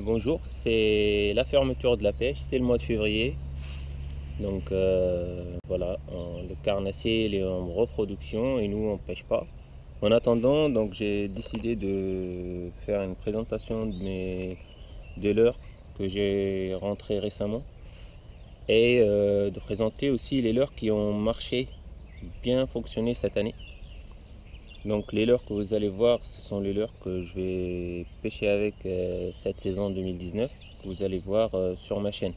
Bonjour, c'est la fermeture de la pêche, c'est le mois de février. Donc voilà, le carnassier il est en reproduction et nous on pêche pas. En attendant, donc j'ai décidé de faire une présentation de leurres que j'ai rentrées récemment et de présenter aussi les leurres qui ont marché, bien fonctionné cette année. Donc les leurres que vous allez voir, ce sont les leurres que je vais pêcher avec cette saison 2019, que vous allez voir sur ma chaîne.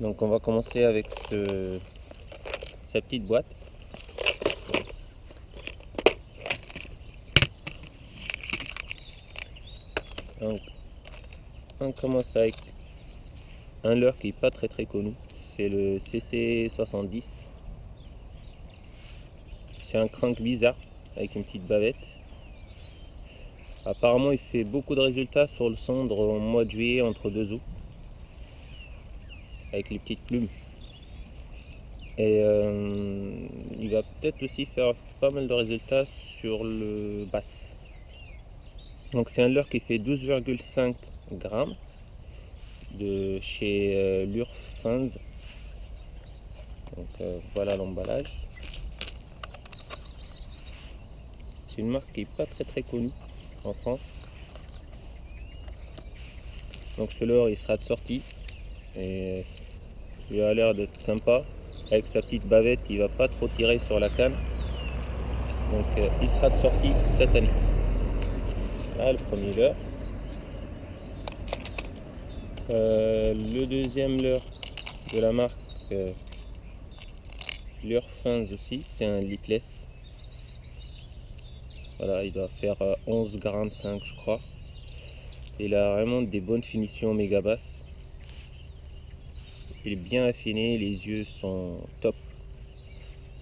Donc on va commencer avec sa petite boîte. Donc on commence avec un leurre qui n'est pas très connu, c'est le CC70. C'est un crank bizarre avec une petite bavette. Apparemment il fait beaucoup de résultats sur le cendre au mois de juillet entre 2 eaux avec les petites plumes. Et il va peut-être aussi faire pas mal de résultats sur le basse. Donc c'est un leurre qui fait 12,5 grammes de chez Lure-Fins. Donc voilà l'emballage. C'est une marque qui n'est pas très connue en France. Donc ce leurre il sera de sortie et il a l'air d'être sympa. Avec sa petite bavette, il va pas trop tirer sur la canne. Donc il sera de sortie cette année. Là le premier leurre. Le deuxième leurre de la marque Lure-Fins aussi, c'est un lipless. Voilà, il doit faire 11,5 je crois. Il a vraiment des bonnes finitions méga basses. Il est bien affiné, les yeux sont top.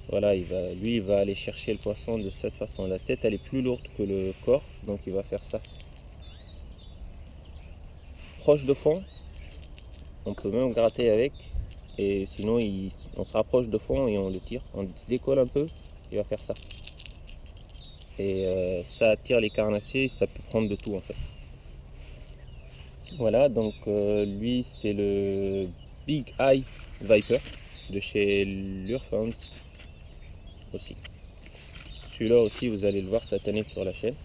Voilà, lui il va aller chercher le poisson de cette façon. La tête elle est plus lourde que le corps, donc il va faire ça. Proche de fond, on peut même gratter avec. Et sinon on se rapproche de fond et on le tire. On se décolle un peu, il va faire ça. Et ça attire les carnassiers, ça peut prendre de tout en fait. Voilà, donc lui c'est le Big Eye Viper de chez Lure-Fins aussi. Celui-là aussi vous allez le voir cette année sur la chaîne.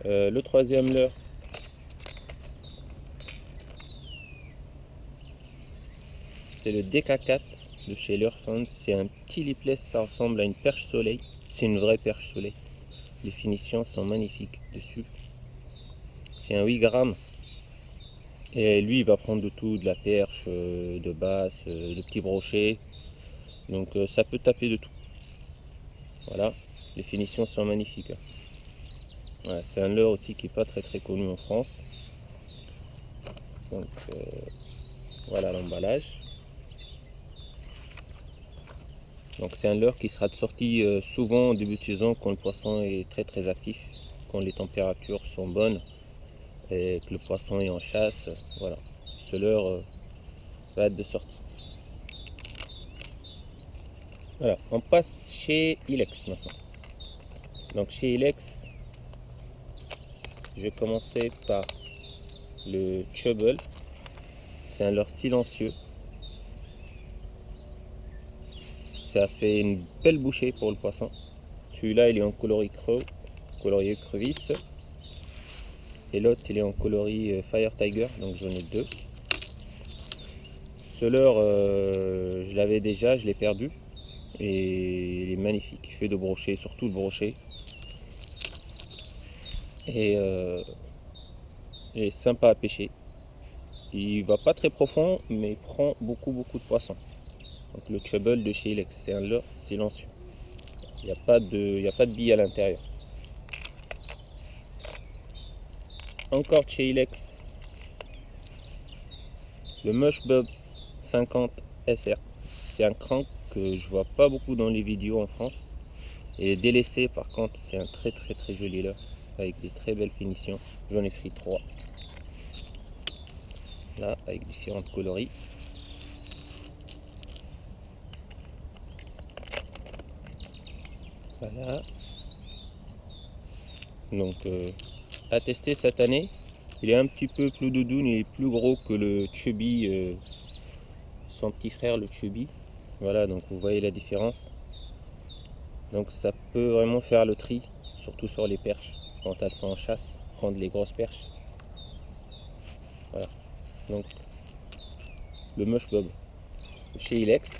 Le troisième leurre, c'est le DK4 de chez Lure-Fins. C'est un petit lipless, ça ressemble à une perche soleil. C'est une vraie perche soleil. Les finitions sont magnifiques dessus. C'est un 8 grammes. Et lui il va prendre de tout, de la perche, de basse, de petits brochets. Donc ça peut taper de tout. Voilà, les finitions sont magnifiques. Voilà, c'est un leurre aussi qui n'est pas très connu en France. Donc voilà l'emballage. Donc c'est un leurre qui sera de sortie souvent au début de saison quand le poisson est très actif, quand les températures sont bonnes et que le poisson est en chasse. Voilà, ce leurre va être de sortie. Voilà, on passe chez Ilex maintenant. Donc chez Ilex, je vais commencer par le Chubble. C'est un leurre silencieux. Ça fait une belle bouchée pour le poisson. Celui-là il est en coloris creux, coloris écrevisse. Et l'autre il est en coloris Fire Tiger, donc j'en ai deux. Ce leurre je l'avais déjà, je l'ai perdu. Et il est magnifique, il fait de brochet, surtout le brochet. Et il est sympa à pêcher. Il va pas très profond, mais il prend beaucoup de poissons. Donc le Chubble de chez Ilex, c'est un leurre silencieux. Il n'y a pas de billes à l'intérieur. Encore de chez Ilex, le Mushbug 50 SR. C'est un crank que je vois pas beaucoup dans les vidéos en France. Et délaissé par contre, c'est un très joli leurre avec des très belles finitions. J'en ai pris 3. Là, avec différentes coloris. Voilà. Donc à tester cette année. Il est un petit peu plus doudoune, il est plus gros que le Chubby, son petit frère le Chubby. Voilà, donc vous voyez la différence. Donc ça peut vraiment faire le tri, surtout sur les perches, quand elles sont en chasse, prendre les grosses perches. Voilà, donc le Mush Bob chez Ilex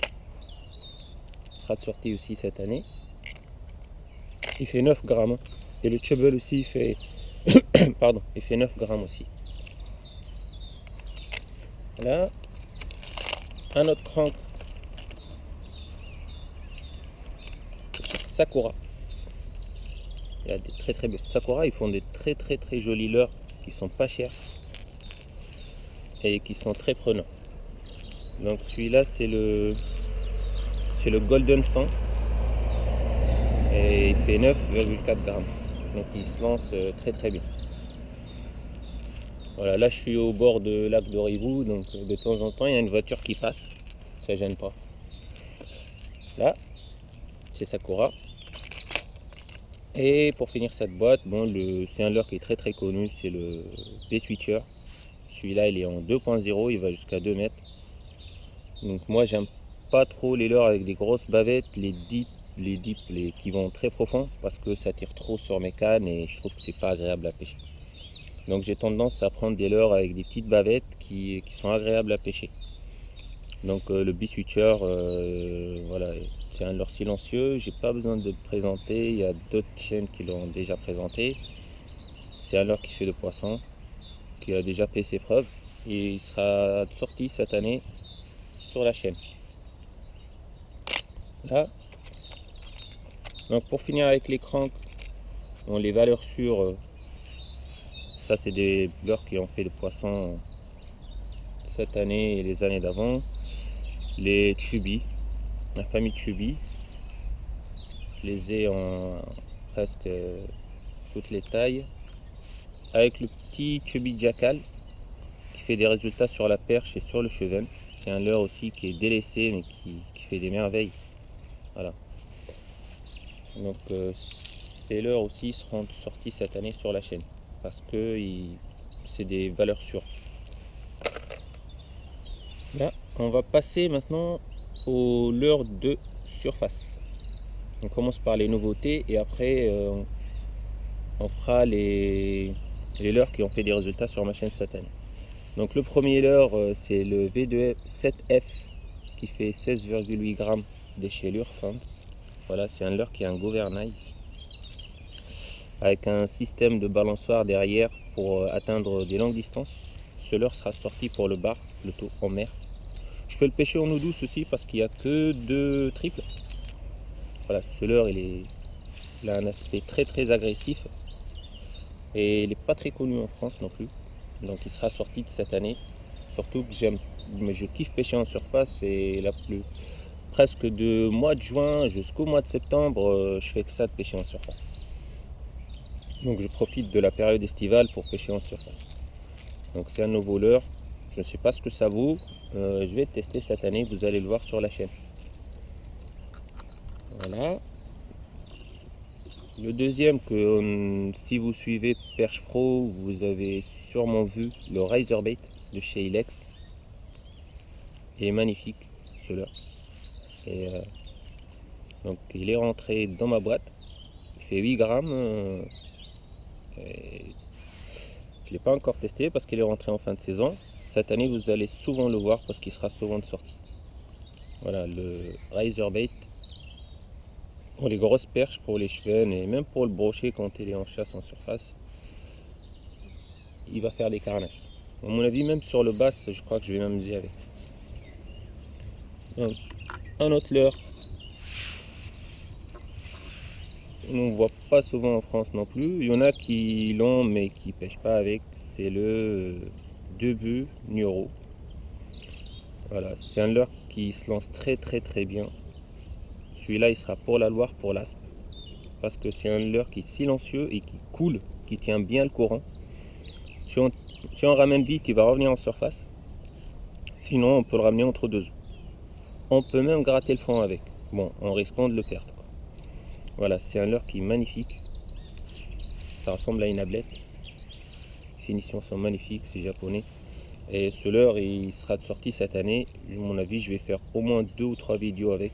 sera de sortie aussi cette année. Il fait 9 grammes. Et le Chubble aussi il fait pardon, il fait 9 grammes aussi. Là, un autre crank chez Sakura. Il y a des très beaux Sakura, ils font des très jolis leurres qui sont pas chers et qui sont très prenants. Donc celui-là c'est le Golden 100 et il fait 9,4 grammes. Donc il se lance très bien. Voilà, là je suis au bord de lac de Ribou, donc de temps en temps il y a une voiture qui passe, ça gêne pas. Là, c'est Sakura. Et pour finir cette boîte, bon, c'est un leurre qui est très connu, c'est le B-Switcher. Celui-là il est en 2.0, il va jusqu'à 2 mètres. Donc moi j'aime pas trop les leurres avec des grosses bavettes, les dips qui vont très profond, parce que ça tire trop sur mes cannes et je trouve que c'est pas agréable à pêcher. Donc j'ai tendance à prendre des leurres avec des petites bavettes qui sont agréables à pêcher. Donc le B-Switcher, voilà, c'est un leurre silencieux, j'ai pas besoin de le présenter, il y a d'autres chaînes qui l'ont déjà présenté. C'est un leurre qui fait de poisson, qui a déjà fait ses preuves et il sera sorti cette année sur la chaîne. Là, donc pour finir avec les cranks, les valeurs sûres, ça c'est des leurres qui ont fait le poisson cette année et les années d'avant. Les Chubby, la famille Chubby, je les ai en presque toutes les tailles. Avec le petit Chubby Jackal qui fait des résultats sur la perche et sur le cheven. C'est un leurre aussi qui est délaissé mais qui fait des merveilles. Voilà. Donc ces leurres aussi seront sortis cette année sur la chaîne parce que c'est des valeurs sûres. Là, on va passer maintenant aux leurres de surface. On commence par les nouveautés et après on fera les leurres qui ont fait des résultats sur ma chaîne cette année. Donc le premier leurre c'est le V2F7F qui fait 16,8 grammes de chez Lure-Fans. Voilà, c'est un leurre qui a un gouvernail avec un système de balançoire derrière pour atteindre des longues distances. Ce leurre sera sorti pour le bar, le taux en mer. Je peux le pêcher en eau douce aussi parce qu'il n'y a que 2 triples. Voilà, ce leurre il a un aspect très agressif et il n'est pas très connu en France non plus. Donc il sera sorti de cette année. Surtout que je kiffe pêcher en surface et presque de mois de juin jusqu'au mois de septembre, je fais que ça de pêcher en surface. Donc je profite de la période estivale pour pêcher en surface. Donc c'est un nouveau leurre. Je ne sais pas ce que ça vaut. Je vais le tester cette année. Vous allez le voir sur la chaîne. Voilà. Le deuxième que si vous suivez Perche Pro, vous avez sûrement vu le Razorbait de chez Ilex. Il est magnifique ce leurre. Et donc il est rentré dans ma boîte. Il fait 8 grammes. Je ne l'ai pas encore testé parce qu'il est rentré en fin de saison. Cette année vous allez souvent le voir parce qu'il sera souvent de sortie. Voilà le Razorbait pour les grosses perches, pour les chevennes et même pour le brochet quand il est en chasse en surface. Il va faire des carnages. À mon avis même sur le bass je crois que je vais m'amuser avec. Donc, un autre leurre. On ne voit pas souvent en France non plus. Il y en a qui l'ont mais qui ne pêchent pas avec. C'est le Debut Nioro. Voilà, c'est un leurre qui se lance très bien. Celui-là il sera pour la Loire, pour l'Aspe. Parce que c'est un leurre qui est silencieux et qui coule, qui tient bien le courant. Si on ramène vite, il va revenir en surface. Sinon on peut le ramener entre 2 eaux. On peut même gratter le fond avec. Bon, en risquant de le perdre. Voilà, c'est un leurre qui est magnifique. Ça ressemble à une ablette. Les finitions sont magnifiques, c'est japonais. Et ce leurre, il sera sorti cette année. À mon avis, je vais faire au moins 2 ou 3 vidéos avec,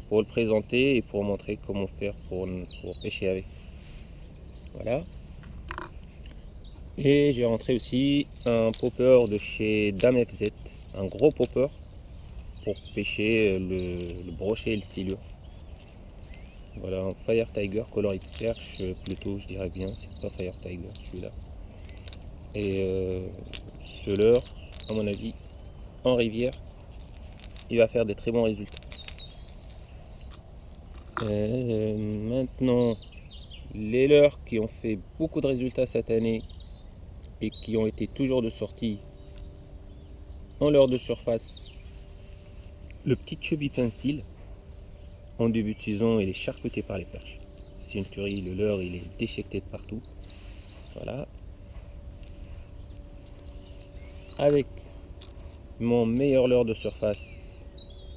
pour le présenter et pour montrer comment faire pour pêcher avec. Voilà. Et j'ai rentré aussi un popper de chez Dame FZ, un gros popper pour pêcher le brochet et le silure. Voilà, un Fire Tiger coloris perche plutôt, je dirais bien, c'est pas Fire Tiger celui-là. Et ce leurre, à mon avis, en rivière, il va faire des très bons résultats. Maintenant, les leurres qui ont fait beaucoup de résultats cette année et qui ont été toujours de sortie en leurre de surface, le petit Chubby Pencil. En début de saison, il est charcuté par les perches. C'est une tuerie, le leurre il est déchiqueté de partout. Voilà. Avec mon meilleur leurre de surface,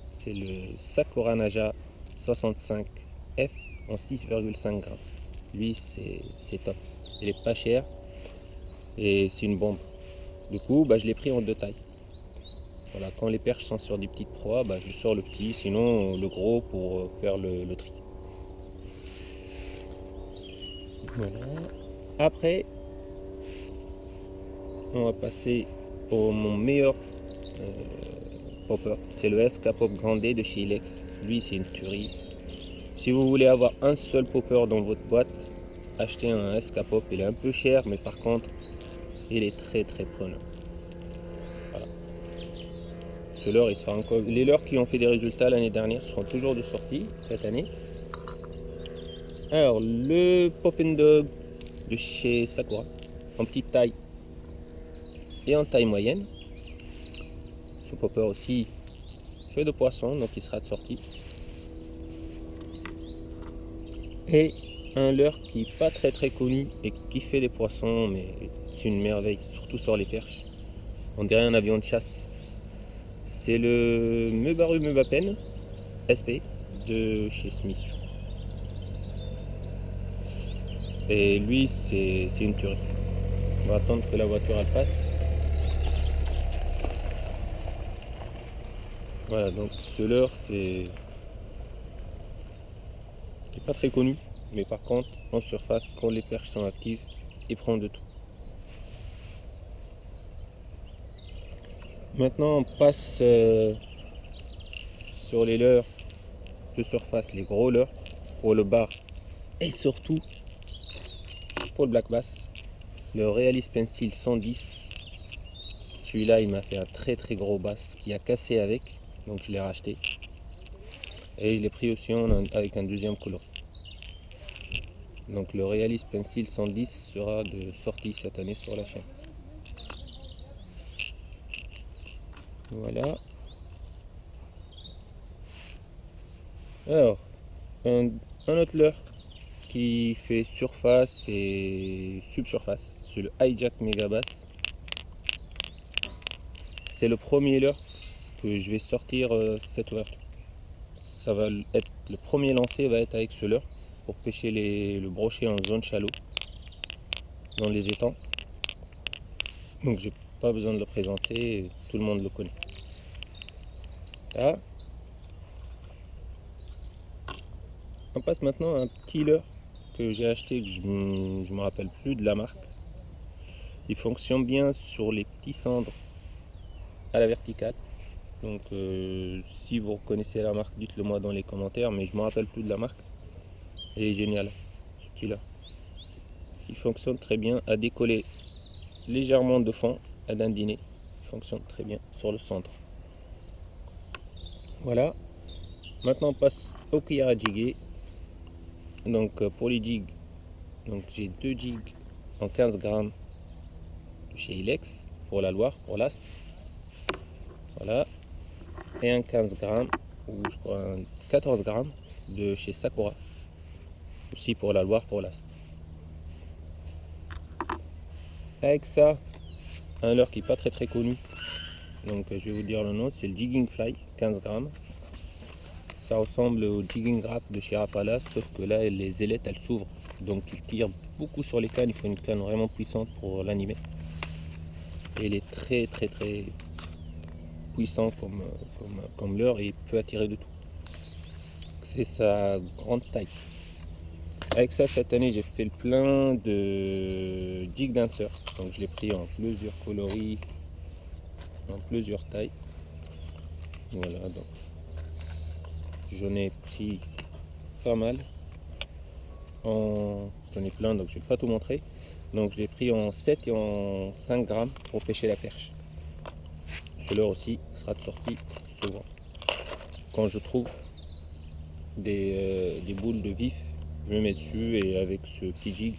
c'est le Sakura Naja 65F en 6,5 grammes. Lui c'est top. Il est pas cher et c'est une bombe. Du coup, je l'ai pris en 2 tailles. Voilà, quand les perches sont sur des petites proies, je sors le petit, sinon le gros pour faire le tri. Voilà. Après, on va passer au mon meilleur popper. C'est le SK Pop Grande de chez Ilex. Lui, c'est une tuerie. Si vous voulez avoir un seul popper dans votre boîte, achetez un SK Pop. Il est un peu cher, mais par contre, il est très prenant. Voilà. Ce leurre, il sera encore. Les leurres qui ont fait des résultats l'année dernière seront toujours de sortie cette année. Alors, le Pop and Dog de chez Sakura, en petite taille et en taille moyenne. Ce popper aussi fait de poisson, donc il sera de sortie. Et un leurre qui n'est pas très connu et qui fait des poissons, mais c'est une merveille, surtout sur les perches. On dirait un avion de chasse. C'est le Mebaru Mebapen SP de chez Smith, je crois. Et lui, c'est une tuerie. On va attendre que la voiture elle passe. Voilà, donc ce leurre, c'est pas très connu, mais par contre, en surface, quand les perches sont actives, il prend de tout. Maintenant, on passe sur les leurres de surface, les gros leurres, pour le bar et surtout pour le black bass. Le Realist Pencil 110. Celui-là, il m'a fait un très gros bass qui a cassé avec, donc je l'ai racheté. Et je l'ai pris aussi avec un deuxième coloris. Donc le Realist Pencil 110 sera de sortie cette année sur la chaîne. Voilà. Alors, un autre leurre qui fait surface et subsurface, c'est le Hijack Megabass. C'est le premier leurre que je vais sortir cette ouverture. Ça va être le premier lancé, va être avec ce leurre pour pêcher le brochet en zone shallow dans les étangs. Donc j'ai pas besoin de le présenter, tout le monde le connaît. Là. On passe maintenant à un petit leurre que j'ai acheté, que je me rappelle plus de la marque. Il fonctionne bien sur les petits cendres à la verticale. Donc si vous reconnaissez la marque, dites-le moi dans les commentaires, mais je me rappelle plus de la marque. Il est génial, ce petit là. Il fonctionne très bien à décoller légèrement de fond, à dandiner. Il fonctionne très bien sur le centre. Voilà. Maintenant on passe au cuillère à jiguer. Donc pour les jigs, j'ai 2 jigs en 15 grammes de chez Ilex pour la Loire, pour l'Aspe. Voilà. Et un 15 grammes, ou je crois un 14 grammes de chez Sakura. Aussi pour la Loire, pour l'Aspe. Avec ça, un leurre qui n'est pas très connu. Donc je vais vous dire le nom, c'est le Jigging Fly, 15 grammes. Ça ressemble au jigging rap de chez Rapala, sauf que là les ailettes elles s'ouvrent, donc il tire beaucoup sur les cannes. Il faut une canne vraiment puissante pour l'animer, et il est très puissant comme leurre, et il peut attirer de tout. C'est sa grande taille. Avec ça, cette année j'ai fait le plein de jig dancer, donc je l'ai pris en plusieurs coloris, en plusieurs tailles. Voilà, donc j'en ai pris pas mal. J'en ai plein, donc je ne vais pas tout montrer. Donc je l'ai pris en 7 et en 5 grammes pour pêcher la perche. Ce leurre aussi sera de sortie souvent. Quand je trouve des boules de vif, je me mets dessus, et avec ce petit jig,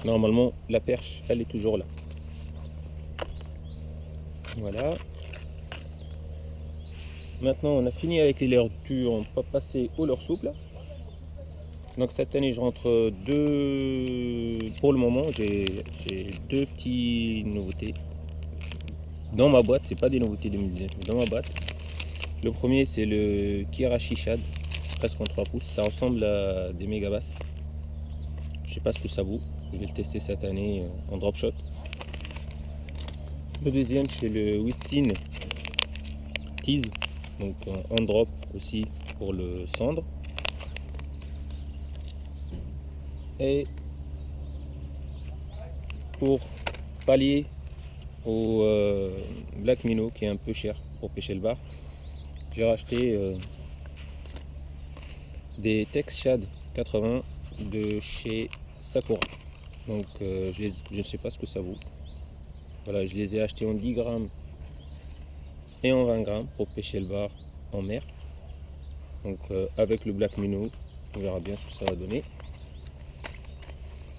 normalement la perche elle est toujours là. Voilà. Maintenant on a fini avec les leurres durs, on peut passer aux leurres souples. Donc cette année je rentre pour le moment j'ai deux petites nouveautés dans ma boîte. C'est pas des nouveautés 2019, mais dans ma boîte. Le premier c'est le Kirashi Shad, presque en 3 pouces, ça ressemble à des méga basses. Je sais pas ce que ça vaut, je vais le tester cette année en drop shot. Le deuxième c'est le Wistin Tease, donc en drop aussi pour le cendre. Et pour pallier au Black Minnow qui est un peu cher pour pêcher le bar, j'ai racheté des Tex Shad 80 de chez Sakura. Donc je ne sais pas ce que ça vaut. Voilà, je les ai achetés en 10 grammes et en 20 grammes pour pêcher le bar en mer. Donc avec le Black Minnow, on verra bien ce que ça va donner.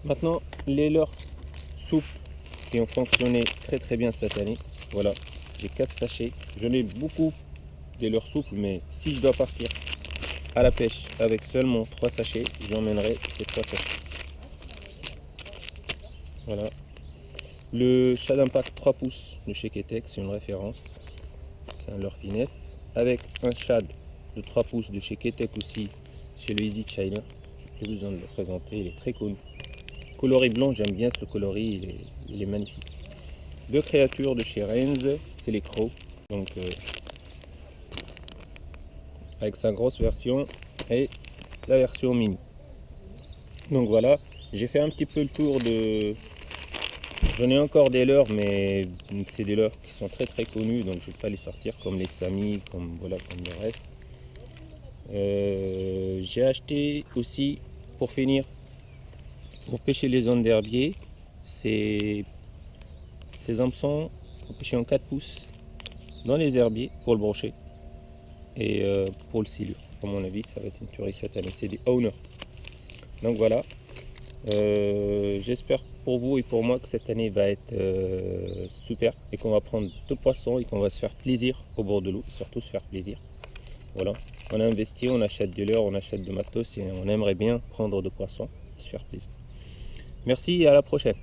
Maintenant, les leurres souples qui ont fonctionné très bien cette année. Voilà, j'ai 4 sachets. J'en ai beaucoup des leurres souples, mais si je dois partir à la pêche avec seulement 3 sachets, j'emmènerai ces 3 sachets. Voilà. Le Shad Impact 3 pouces de chez Ketex, c'est une référence. C'est un leurre finesse. Avec un Shad de 3 pouces de chez Ketex aussi, c'est le Easy China. J'ai plus besoin de le présenter, il est très connu. Coloris blanc, j'aime bien ce coloris, il est magnifique. 2 créatures de chez Renz, c'est les crocs, donc avec sa grosse version et la version mini. Donc voilà, j'ai fait un petit peu le tour de... J'en ai encore des leurres, mais c'est des leurres qui sont très connus, donc je ne vais pas les sortir comme les Sami, comme le reste. J'ai acheté aussi, pour finir, pour pêcher les zones d'herbier, ces hameçons pour pêcher en 4 pouces dans les herbiers pour le brochet et pour le silure. À mon avis, ça va être une tuerie cette année. C'est des Owner. Donc voilà. J'espère pour vous et pour moi que cette année va être super, et qu'on va prendre de poissons et qu'on va se faire plaisir au bord de l'eau, et surtout se faire plaisir. Voilà. On a investi, on achète de leurre, on achète de matos, et on aimerait bien prendre de poissons et se faire plaisir. Merci et à la prochaine.